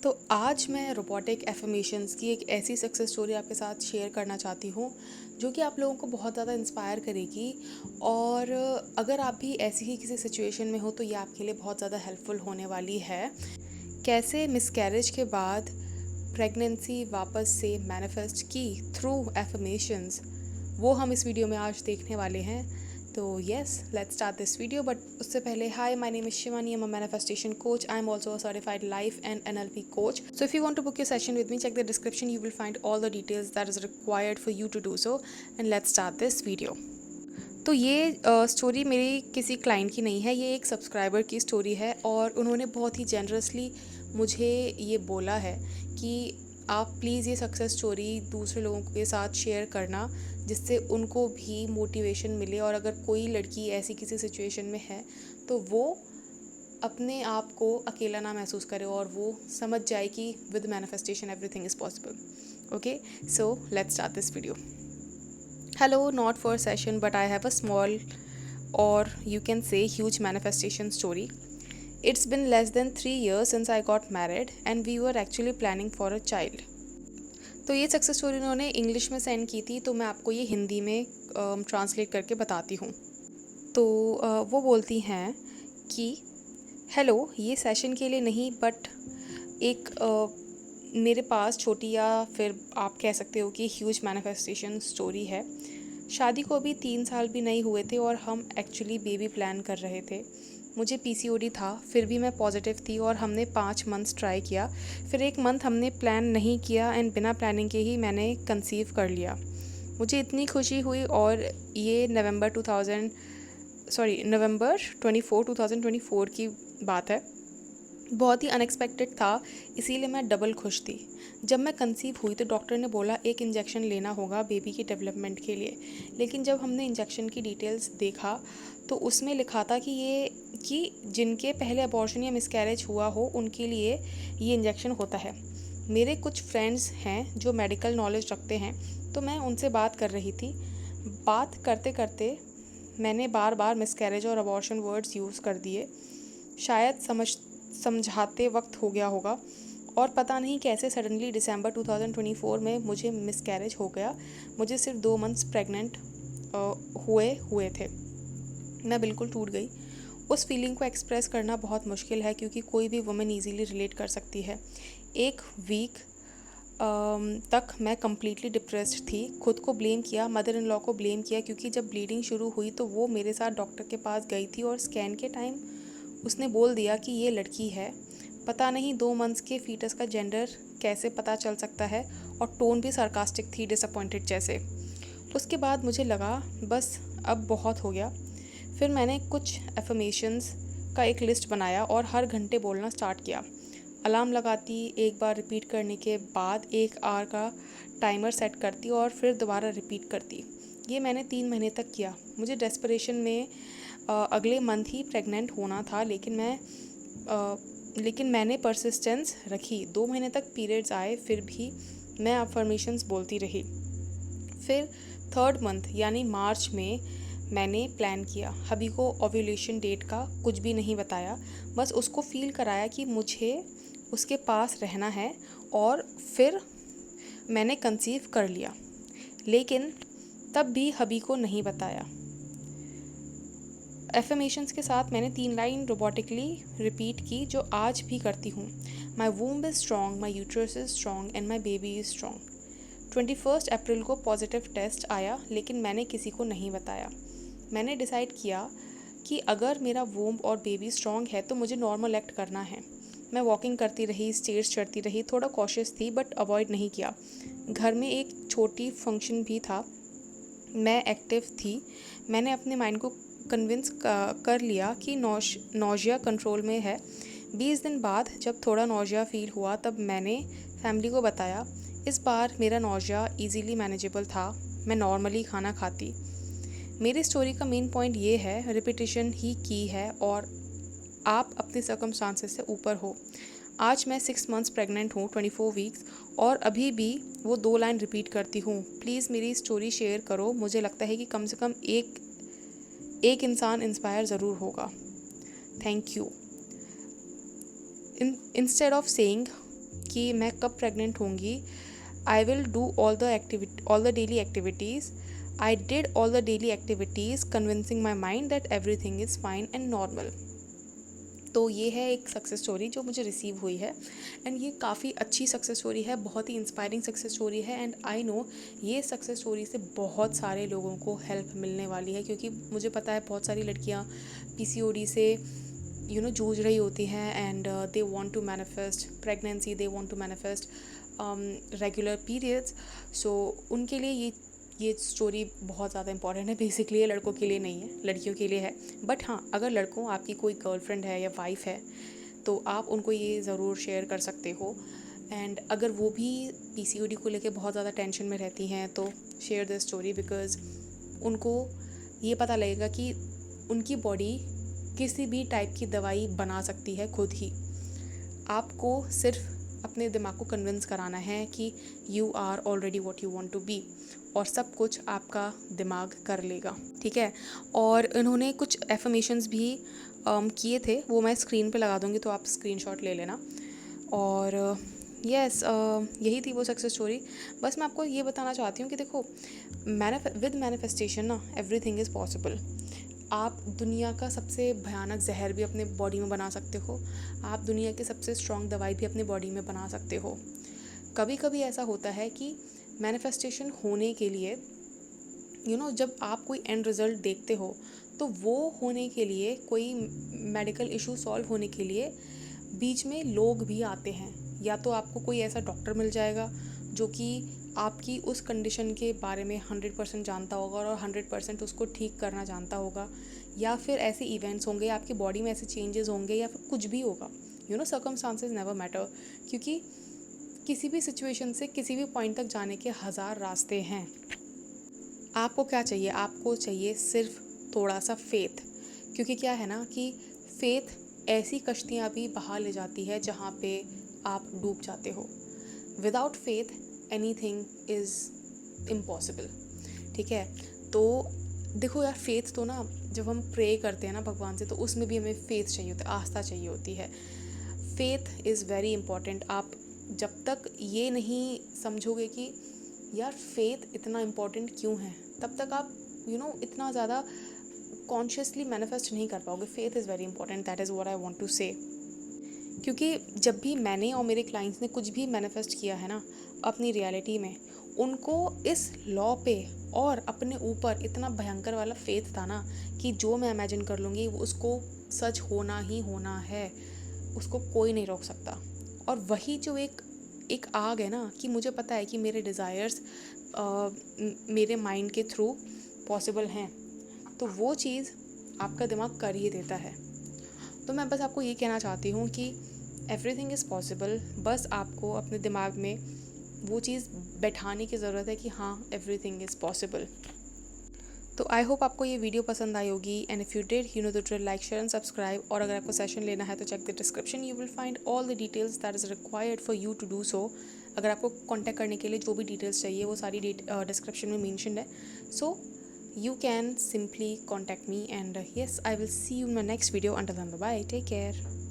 तो आज मैं रोबोटिक एफर्मेशंस की एक ऐसी सक्सेस स्टोरी आपके साथ शेयर करना चाहती हूँ जो कि आप लोगों को बहुत ज़्यादा इंस्पायर करेगी। और अगर आप भी ऐसी ही किसी सिचुएशन में हो तो ये आपके लिए बहुत ज़्यादा हेल्पफुल होने वाली है। कैसे मिसकैरेज के बाद प्रेगनेंसी वापस से मैनिफेस्ट की थ्रू एफर्मेशंस, वो हम इस वीडियो में आज देखने वाले हैं। तो yes, let's start this video. But उससे पहले, hi, my name is Shivani, I am a manifestation coach. I am also a certified life and NLP coach. So if you want to book your session with me, check the description, you will find all the details that is required for you to do so. And let's start this video. तो ये story मेरी किसी client की नहीं है, ये एक subscriber की स्टोरी है और उन्होंने बहुत ही जेनरसली मुझे ये बोला है कि आप प्लीज़ ये सक्सेस स्टोरी दूसरे लोगों के साथ शेयर करना, जिससे उनको भी मोटिवेशन मिले। और अगर कोई लड़की ऐसी किसी सिचुएशन में है तो वो अपने आप को अकेला ना महसूस करे और वो समझ जाए कि with manifestation everything is possible. Okay, so let's start this video. Hello, not for a session, but I have a small, or you can say huge manifestation story. It's been less than 3 years since I got married, and we were actually planning for a child. तो ये success story उन्होंने English में send की थी, तो मैं आपको ये हिंदी में ट्रांसलेट करके बताती हूँ। तो वो बोलती हैं कि हेलो, ये सेशन के लिए नहीं, बट एक मेरे पास छोटी, या फिर आप कह सकते हो कि ह्यूज मैनिफेस्टेशन स्टोरी है। शादी को अभी 3 साल भी नहीं हुए थे और हम एक्चुअली बेबी प्लान कर रहे थे। मुझे पीसीओडी था, फिर भी मैं पॉजिटिव थी और हमने 5 मंथ्स ट्राई किया। फिर एक मंथ हमने प्लान नहीं किया एंड बिना प्लानिंग के ही मैंने कंसीव कर लिया। मुझे इतनी खुशी हुई। और ये नवंबर 2024 की बात है। बहुत ही अनएक्सपेक्टेड था, इसीलिए मैं डबल खुश थी। जब मैं कंसीव हुई तो डॉक्टर ने बोला एक इंजेक्शन लेना होगा बेबी की डेवलपमेंट के लिए। लेकिन जब हमने इंजेक्शन की डिटेल्स देखा तो उसमें लिखा था कि जिनके पहले अबॉर्शन या मिसकैरेज हुआ हो उनके लिए ये इंजेक्शन होता है। मेरे कुछ फ्रेंड्स हैं जो मेडिकल नॉलेज रखते हैं, तो मैं उनसे बात कर रही थी। बात करते करते मैंने बार बार मिसकैरेज और अबॉर्शन वर्ड्स यूज़ कर दिए। शायद समझाते वक्त हो गया होगा। और पता नहीं कैसे सडनली दिसंबर 2024 में मुझे मिसकैरेज हो गया। मुझे सिर्फ 2 मंथ्स प्रेग्नेंट हुए थे। मैं बिल्कुल टूट गई। उस फीलिंग को एक्सप्रेस करना बहुत मुश्किल है, क्योंकि कोई भी वुमेन इजीली रिलेट कर सकती है। एक वीक तक मैं कम्प्लीटली डिप्रेस्ड थी। खुद को ब्लेम किया, मदर इन लॉ को ब्लेम किया, क्योंकि जब ब्लीडिंग शुरू हुई तो वो मेरे साथ डॉक्टर के पास गई थी और स्कैन के टाइम उसने बोल दिया कि ये लड़की है। पता नहीं 2 मंथ्स के फीटस का जेंडर कैसे पता चल सकता है। और टोन भी सार्कास्टिक थी, डिसअपॉइंटेड जैसे। उसके बाद मुझे लगा बस अब बहुत हो गया। फिर मैंने कुछ एफर्मेशंस का एक लिस्ट बनाया और हर घंटे बोलना स्टार्ट किया। अलार्म लगाती, एक बार रिपीट करने के बाद 1 आवर का टाइमर सेट करती और फिर दोबारा रिपीट करती। ये मैंने 3 महीने तक किया। मुझे डेस्परेशन में अगले मंथ ही प्रेग्नेंट होना था, लेकिन मैंने परसिस्टेंस रखी। 2 महीने तक पीरियड्स आए, फिर भी मैं अफर्मेशंस बोलती रही। फिर 3rd मंथ यानी मार्च में मैंने प्लान किया। हबी को ओव्यूलेशन डेट का कुछ भी नहीं बताया, बस उसको फील कराया कि मुझे उसके पास रहना है। और फिर मैंने कंसीव कर लिया, लेकिन तब भी हबी को नहीं बताया। एफर्मेशंस के साथ मैंने 3 लाइन रोबोटिकली रिपीट की, जो आज भी करती हूँ। My womb is strong, my uterus is strong and my baby is strong. 21 April को पॉजिटिव टेस्ट आया, लेकिन मैंने किसी को नहीं बताया। मैंने डिसाइड किया कि अगर मेरा वूम्ब और बेबी स्ट्रॉन्ग है तो मुझे नॉर्मल एक्ट करना है। मैं वॉकिंग करती रही, स्टेयर्स चढ़ती रही, थोड़ा कॉशियस थी बट अवॉइड नहीं किया। घर में एक छोटी फंक्शन भी था, मैं एक्टिव थी। मैंने अपने माइंड को कन्विंस कर लिया कि नौजिया कंट्रोल में है। 20 दिन बाद जब थोड़ा नौजिया फील हुआ तब मैंने फैमिली को बताया। इस बार मेरा नौजिया इजीली मैनेजेबल था, मैं नॉर्मली खाना खाती। मेरी स्टोरी का मेन पॉइंट ये है, रिपीटिशन ही की है और आप अपने सर्कमस्टांसेस से ऊपर हो। आज मैं 6 मंथ्स प्रेग्नेंट हूँ, 24 वीक्स, और अभी भी वो 2 लाइन रिपीट करती हूँ। प्लीज़ मेरी स्टोरी शेयर करो, मुझे लगता है कि कम से कम एक इंसान इंस्पायर ज़रूर होगा। Thank you. Instead of saying कि मैं कब प्रेग्नेंट होंगी, I will do all the daily activities. I did all the daily activities convincing my mind that everything is fine and normal. तो ये है एक सक्सेस स्टोरी जो मुझे रिसीव हुई है, एंड ये काफ़ी अच्छी सक्सेस स्टोरी है, बहुत ही इंस्पायरिंग सक्सेस स्टोरी है। एंड आई नो ये सक्सेस स्टोरी से बहुत सारे लोगों को हेल्प मिलने वाली है, क्योंकि मुझे पता है बहुत सारी लड़कियाँ पीसीओडी से जूझ रही होती हैं, and they want to manifest pregnancy, they want to manifest regular periods. So उनके लिए ये स्टोरी बहुत ज़्यादा इंपॉर्टेंट है। बेसिकली ये लड़कों के लिए नहीं है, लड़कियों के लिए है। बट हाँ, अगर लड़कों आपकी कोई गर्लफ्रेंड है या वाइफ है तो आप उनको ये ज़रूर शेयर कर सकते हो। एंड अगर वो भी पीसीओडी को लेके बहुत ज़्यादा टेंशन में रहती हैं तो शेयर दिस स्टोरी, बिकॉज़ उनको ये पता लगेगा कि उनकी बॉडी किसी भी टाइप की दवाई बना सकती है खुद ही। आपको सिर्फ अपने दिमाग को कन्विंस कराना है कि you are already what you want to be, और सब कुछ आपका दिमाग कर लेगा, ठीक है। और इन्होंने कुछ एफर्मेशंस भी किए थे, वो मैं स्क्रीन पे लगा दूँगी तो आप स्क्रीनशॉट ले लेना। और यस, यही थी वो सक्सेस स्टोरी। बस मैं आपको ये बताना चाहती हूँ कि देखो, विद मैनिफेस्टेशन ना एवरीथिंग इज़ पॉसिबल। आप दुनिया का सबसे भयानक जहर भी अपने बॉडी में बना सकते हो, आप दुनिया की सबसे स्ट्रॉन्ग दवाई भी अपने बॉडी में बना सकते हो। कभी कभी ऐसा होता है कि मैनिफेस्टेशन होने के लिए जब आप कोई एंड रिज़ल्ट देखते हो तो वो होने के लिए, कोई मेडिकल इशू सॉल्व होने के लिए बीच में लोग भी आते हैं। या तो आपको कोई ऐसा डॉक्टर मिल जाएगा जो कि आपकी उस कंडीशन के बारे में 100% जानता होगा और 100% उसको ठीक करना जानता होगा, या फिर ऐसे इवेंट्स होंगे, आपकी बॉडी में ऐसे चेंजेस होंगे, या फिर कुछ भी होगा। सर्कमस्टांसेस नेवर मैटर, क्योंकि किसी भी सिचुएशन से किसी भी पॉइंट तक जाने के 1000 रास्ते हैं। आपको क्या चाहिए? आपको चाहिए सिर्फ थोड़ा सा फेथ, क्योंकि क्या है ना कि फेथ ऐसी कश्तियाँ भी बहा ले जाती है जहाँ पे आप डूब जाते हो। Without faith anything is impossible, ठीक है। तो देखो यार, फेथ तो ना जब हम प्रे करते हैं ना भगवान से, तो उसमें भी हमें फेथ चाहिए होता है, आस्था चाहिए होती है। Faith is very important. आप जब तक ये नहीं समझोगे कि यार फेथ इतना इम्पॉर्टेंट क्यों है, तब तक आप इतना ज़्यादा कॉन्शियसली मैनिफेस्ट नहीं कर पाओगे। Faith is very important, that is what I want to say. क्योंकि जब भी मैंने और मेरे क्लाइंट्स ने कुछ भी मैनिफेस्ट किया है ना अपनी रियलिटी में, उनको इस लॉ पे और अपने ऊपर इतना भयंकर वाला फेथ था ना कि जो मैं इमेजिन कर लूँगी उसको सच होना ही होना है, उसको कोई नहीं रोक सकता। और वही जो एक आग है ना, कि मुझे पता है कि मेरे डिज़ायर्स मेरे माइंड के थ्रू पॉसिबल हैं, तो वो चीज़ आपका दिमाग कर ही देता है। तो मैं बस आपको ये कहना चाहती हूँ कि एवरीथिंग इज़ पॉसिबल। बस आपको अपने दिमाग में वो चीज़ बैठाने की ज़रूरत है कि हाँ, एवरीथिंग इज़ पॉसिबल। तो आई होप आपको ये वीडियो पसंद आई होगी, and if you did, you know the drill, like, share and subscribe. और अगर आपको सेशन लेना है तो check the description, you will find all the details that is required for you to do so. अगर आपको कॉन्टैक्ट करने के लिए जो भी डिटेल्स चाहिए वो सारी डिस्क्रिप्शन में मेंशन्ड है। सो you can simply contact me, and yes, I will see you in my next video. Until then, bye bye, take care.